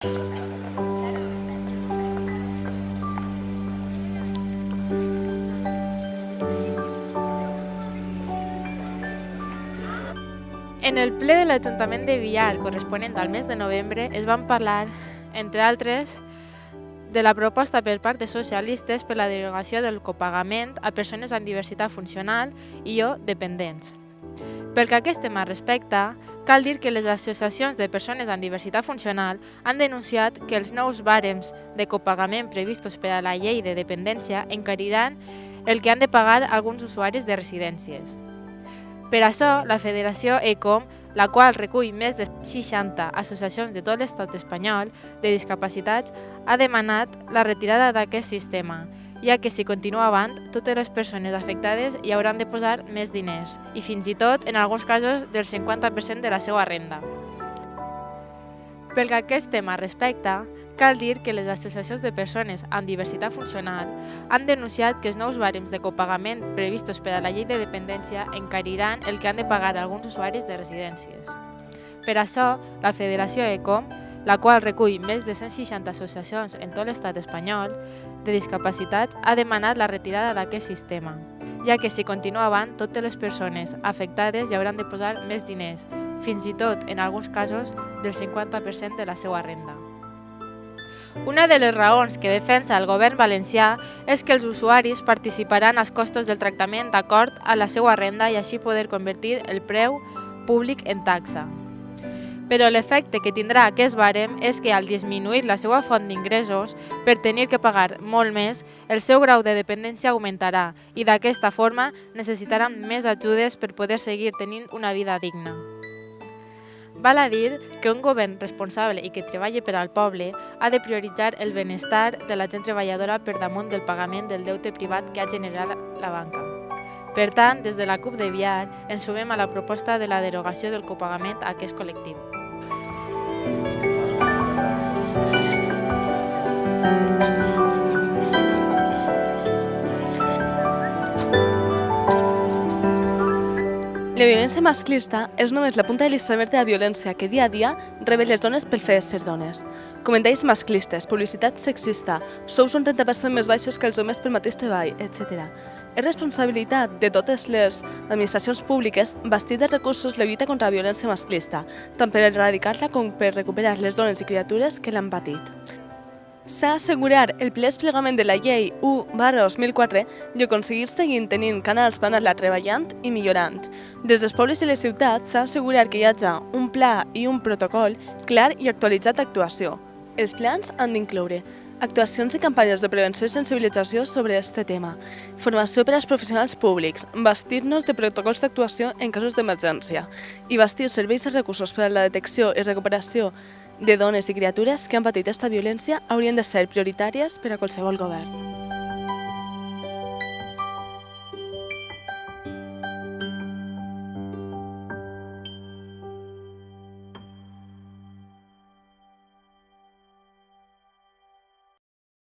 En el ple de l'Ajuntament de Villar, corresponent al mes de novembre, es van parlar, entre altres, de la proposta per part de socialistes per la derogació del copagament a persones amb diversitat funcional i o dependents. Pel que a aquest tema respecta, cal dir que les associacions de persones amb diversitat funcional han denunciat que els nous bàrems de copagament previstos per a la llei de dependència encariran el que han de pagar alguns usuaris de residències. Per això, la Federació ECOM, la qual recull més de 60 associacions de tot l'estat espanyol de discapacitats, ha demanat la retirada d'aquest sistema, ja que si continua avant, totes les persones afectades hi hauran de posar més diners i fins i tot, en alguns casos, del 50% de la seva renda. Pel que a aquest tema respecta, cal dir que les associacions de persones amb diversitat funcional han denunciat que els nous bàrems de copagament previstos per a la llei de dependència encariran el que han de pagar alguns usuaris de residències. Per això, la Federació ECOM, la qual recull més de 160 associacions en tot l'estat espanyol de discapacitats, ha demanat la retirada d'aquest sistema, ja que si continua avant, totes les persones afectades hi hauran de posar més diners, fins i tot, en alguns casos, del 50% de la seva renda. Una de les raons que defensa el govern valencià és que els usuaris participaran als costos del tractament d'acord a la seva renda i així poder convertir el preu públic en taxa. Però l'efecte que tindrà aquest bàrem és que al disminuir la seva font d'ingressos per tenir que pagar molt més, el seu grau de dependència augmentarà i d'aquesta forma necessitaran més ajudes per poder seguir tenint una vida digna. Val a dir que un govern responsable i que treballi per al poble ha de prioritzar el benestar de la gent treballadora per damunt del pagament del deute privat que ha generat la banca. Per tant, des de la CUP de Villar ens sumem a la proposta de la derogació del copagament a aquest col·lectiu. La violència masclista és només la punta de l'iceberg de la violència que dia a dia reben les dones pel fet de ser dones. Comentaris masclistes, publicitat sexista, sous un 30% més baixos que els homes pel mateix treball, etc. És responsabilitat de totes les administracions públiques bastir de recursos la lluita contra la violència masclista, tant per erradicar-la com per recuperar les dones i criatures que l'han patit. S'ha d'assegurar el ple desplegament de la llei 1/2004 i aconseguir seguir tenint canals per anar-la treballant i millorant. Des dels pobles i les ciutats s'ha d'assegurar que hi hagi un pla i un protocol clar i actualitzat d'actuació. Els plans han d'incloure actuacions i campanyes de prevenció i sensibilització sobre aquest tema, formació per als professionals públics, bastir-nos de protocols d'actuació en casos d'emergència i bastir serveis i recursos per a la detecció i recuperació de dones i criatures que han patit aquesta violència haurien de ser prioritàries per a qualsevol govern.